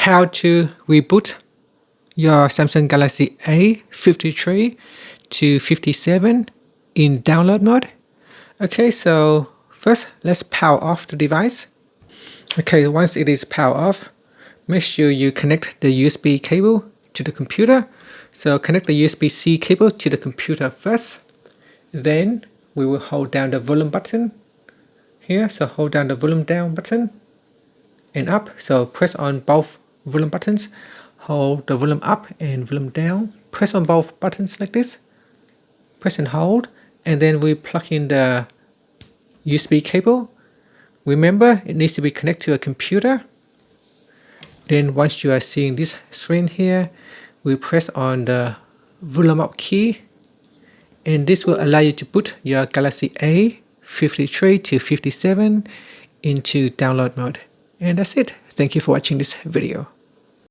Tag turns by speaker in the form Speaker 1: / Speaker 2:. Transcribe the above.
Speaker 1: how to reboot your Samsung Galaxy A53 to 57 in download mode. Okay, so first let's power off the device. Okay, once it is powered off, make sure you connect the USB cable to the computer. So connect the USB-C cable to the computer first. Then we will hold down the volume button here. So hold down the volume down button and up. So press on both volume buttons. Hold the volume up and volume down. Press on both buttons like this. Press and hold. And then we plug in the USB cable. Remember, it needs to be connected to a computer. Then once you are seeing this screen here, we press on the volume up key, and this will allow you to put your Galaxy A53 to 57 into download mode. And that's it. Thank you for watching this video.